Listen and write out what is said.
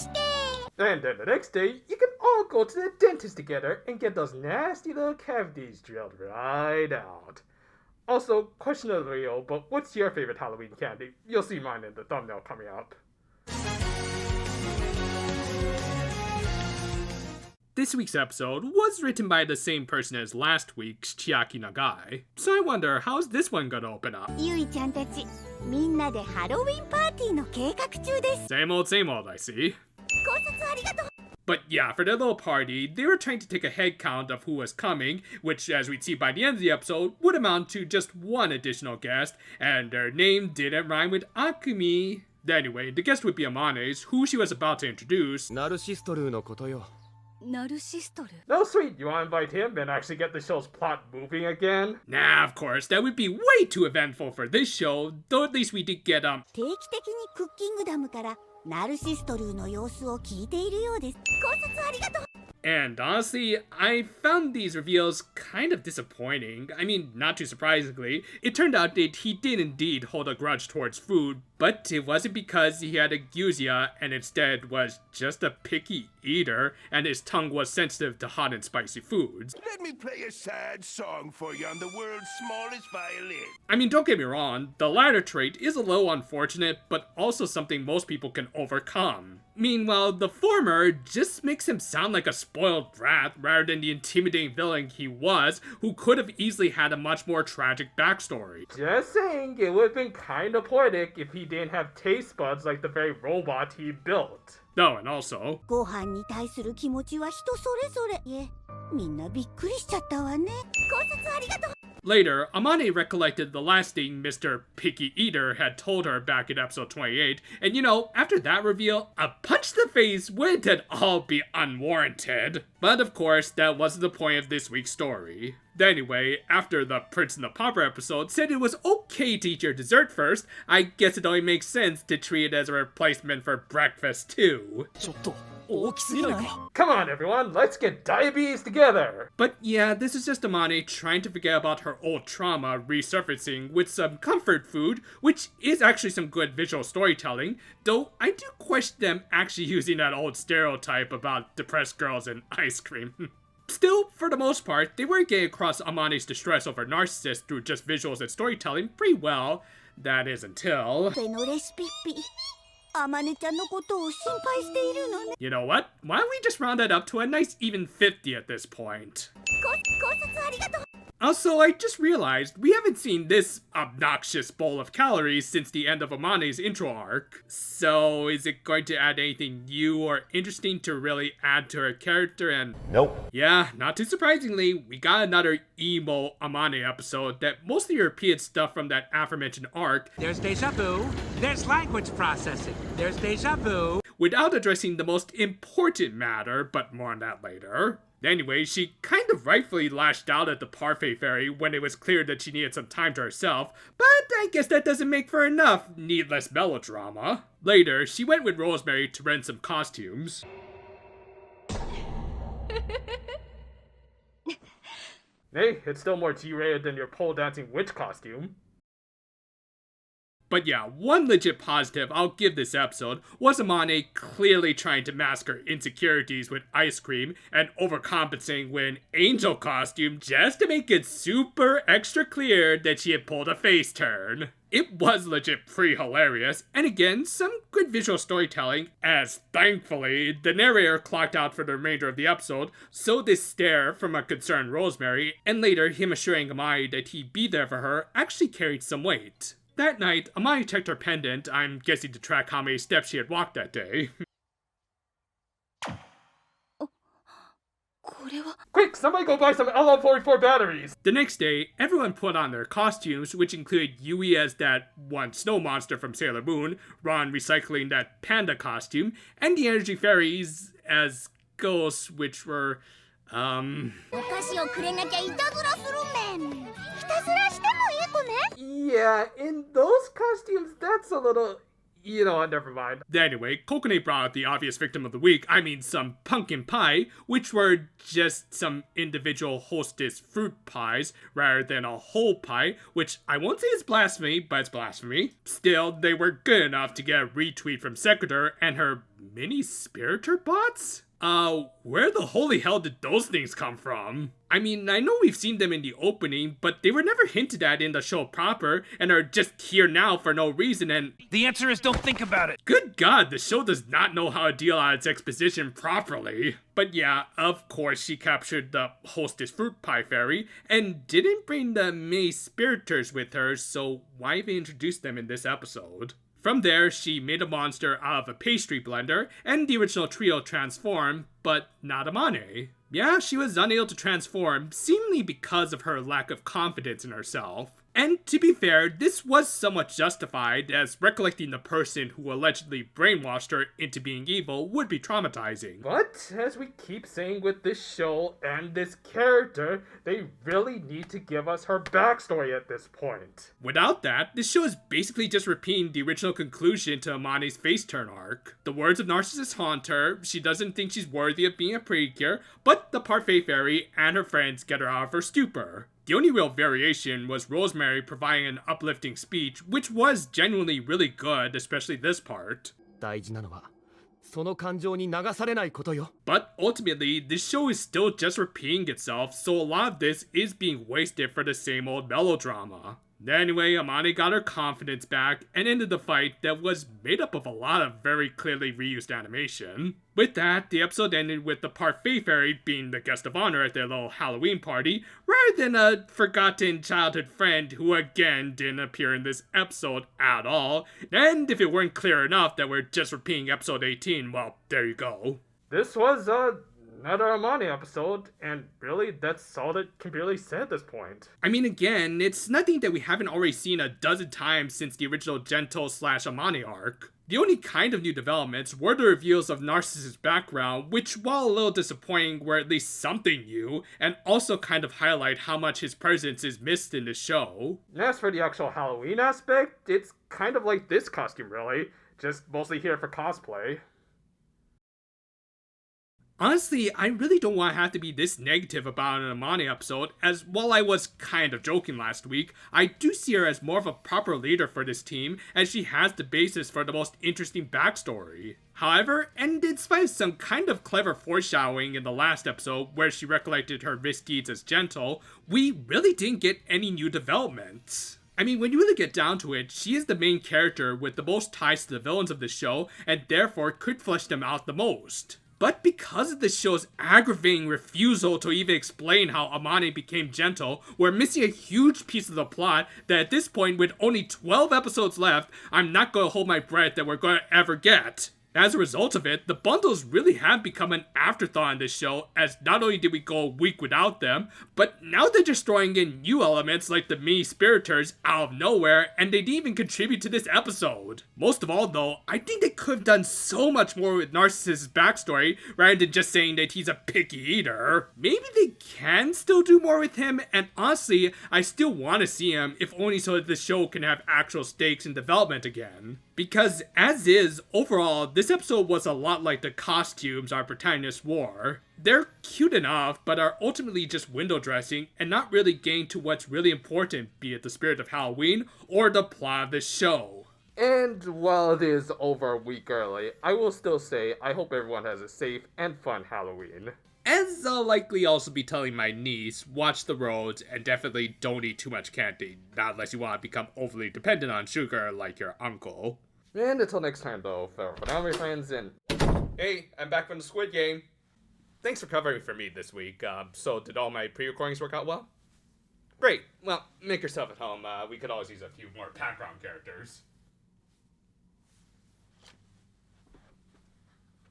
And then the next day, you can all go to the dentist together and get those nasty little cavities drilled right out. Also, question of the reel, but what's your favorite Halloween candy? You'll see mine in the thumbnail coming up. This week's episode was written by the same person as last week's, Chiaki Nagai, so I wonder how's this one gonna open up? Same old, I see. But yeah, for their little party, they were trying to take a head count of who was coming, which, as we'd see by the end of the episode, would amount to just one additional guest, and their name didn't rhyme with Akumi. Anyway, the guest would be Amane's, who she was about to introduce. No, sweet, you wanna invite him and actually get the show's plot moving again? Nah, of course, that would be way too eventful for this show, though at least we did get, And honestly, I found these reveals kind of disappointing. I mean, not too surprisingly, it turned out that he did indeed hold a grudge towards food, but it wasn't because he had a gyuzia and instead was just a picky eater and his tongue was sensitive to hot and spicy foods. Let me play a sad song for you on the world's smallest violin. I mean, don't get me wrong, the latter trait is a little unfortunate, but also something most people can overcome. Meanwhile, the former just makes him sound like a spoiled brat rather than the intimidating villain he was, who could have easily had a much more tragic backstory. Just saying, it would have been kinda poetic if he didn't have taste buds like the very robot he built. No, and also... Later, Amane recollected the last thing Mr. Picky Eater had told her back in episode 28, and you know, after that reveal, a punch to the face wouldn't at all be unwarranted. But of course, that wasn't the point of this week's story. Anyway, after the Prince and the Pauper episode said it was okay to eat your dessert first, I guess it only makes sense to treat it as a replacement for breakfast too. Come on everyone, let's get diabetes together! But yeah, this is just Amane trying to forget about her old trauma resurfacing with some comfort food, which is actually some good visual storytelling, though I do question them actually using that old stereotype about depressed girls and ice cream. Still, for the most part, they were getting across Amane's distress over Narcissist through just visuals and storytelling pretty well. That is until... You know what? Why don't we just round that up to a nice even 50 at this point? Also, I just realized we haven't seen this obnoxious bowl of calories since the end of Amane's intro arc. So, is it going to add anything new or interesting to really add to her character? And nope. Yeah, not too surprisingly, we got another emo Amane episode that mostly repeated stuff from that aforementioned arc. There's deja vu, there's language processing, there's deja vu. Without addressing the most important matter, but more on that later. Anyway, she kind of rightfully lashed out at the Parfait Fairy when it was clear that she needed some time to herself, but I guess that doesn't make for enough needless melodrama. Later, she went with Rosemary to rent some costumes. Hey, it's still more G-rated than your pole dancing witch costume. But yeah, one legit positive I'll give this episode was Amane clearly trying to mask her insecurities with ice cream and overcompensating with an angel costume just to make it super extra clear that she had pulled a face turn. It was legit pretty hilarious, and again, some good visual storytelling, as thankfully, the narrator clocked out for the remainder of the episode, so this stare from a concerned Rosemary, and later him assuring Amane that he'd be there for her, actually carried some weight. That night, Amane checked her pendant, I'm guessing to track how many steps she had walked that day. Quick, somebody go buy some LM44 batteries! The next day, everyone put on their costumes, which included Yui as that one snow monster from Sailor Moon, Ron recycling that panda costume, and the Energy Fairies as ghosts, which were, Yeah, in those costumes, that's a little You know what, never mind. Anyway, Kokonate brought out the obvious victim of the week, I mean some pumpkin pie, which were just some individual hostess fruit pies rather than a whole pie, which I won't say is blasphemy, but it's blasphemy. Still, they were good enough to get a retweet from Sequitur and her mini spiritor bots? Where the holy hell did those things come from? I mean, I know we've seen them in the opening, but they were never hinted at in the show proper, and are just here now for no reason, and... The answer is don't think about it. Good God, the show does not know how to deal out its exposition properly. But yeah, of course she captured the hostess fruit pie fairy, and didn't bring the mini spiritors with her, so why even introduce them in this episode? From there, she made a monster out of a pastry blender, and the original trio transformed, but not Amane. Yeah, she was unable to transform, seemingly because of her lack of confidence in herself. And to be fair, this was somewhat justified, as recollecting the person who allegedly brainwashed her into being evil would be traumatizing. But, as we keep saying with this show and this character, they really need to give us her backstory at this point. Without that, this show is basically just repeating the original conclusion to Amane's face turn arc. The words of Narcissist haunt her, she doesn't think she's worthy of being a Precure, but the Parfait Fairy and her friends get her out of her stupor. The only real variation was Rosemary providing an uplifting speech, which was genuinely really good, especially this part. 大事なのはその感情に流されないことよ。 But ultimately, this show is still just repeating itself, so a lot of this is being wasted for the same old melodrama. Anyway, Amane got her confidence back and ended the fight that was made up of a lot of very clearly reused animation. With that, the episode ended with the Parfait Fairy being the guest of honor at their little Halloween party, rather than a forgotten childhood friend who again didn't appear in this episode at all. And if it weren't clear enough that we're just repeating episode 18, well, there you go. This was another Amane episode, and really, that's all that can be really said at this point. I mean, again, it's nothing that we haven't already seen a dozen times since the original Gentle/Amane arc. The only kind of new developments were the reveals of Narcissist's background, which, while a little disappointing, were at least something new, and also kind of highlight how much his presence is missed in the show. And as for the actual Halloween aspect, it's kind of like this costume, really, just mostly here for cosplay. Honestly, I really don't want to have to be this negative about an Amane episode, as while I was kind of joking last week, I do see her as more of a proper leader for this team, as she has the basis for the most interesting backstory. However, and in spite of some kind of clever foreshadowing in the last episode where she recollected her misdeeds as Gentle, we really didn't get any new developments. I mean, when you really get down to it, she is the main character with the most ties to the villains of the show, and therefore could flesh them out the most. But because of the show's aggravating refusal to even explain how Amane became Gentle, we're missing a huge piece of the plot that at this point, with only 12 episodes left, I'm not going to hold my breath that we're going to ever get. As a result of it, the bundles really have become an afterthought in this show, as not only did we go a week without them, but now they're just throwing in new elements like the mini spiritors out of nowhere, and they didn't even contribute to this episode. Most of all though, I think they could have done so much more with Narcissist's backstory, rather than just saying that he's a picky eater. Maybe they can still do more with him, and honestly, I still want to see him, if only so that the show can have actual stakes in development again. Because, as is, overall, this episode was a lot like the costumes our protagonists wore. They're cute enough, but are ultimately just window dressing and not really getting to what's really important, be it the spirit of Halloween or the plot of the show. And while it is over a week early, I will still say I hope everyone has a safe and fun Halloween. As I'll likely also be telling my niece, watch the roads and definitely don't eat too much candy, not unless you want to become overly dependent on sugar like your uncle. And until next time though, for now my friends, and hey, I'm back from the Squid Game. Thanks for covering for me this week. So did all my pre-recordings work out well? Great. Well, make yourself at home. We could always use a few more background characters.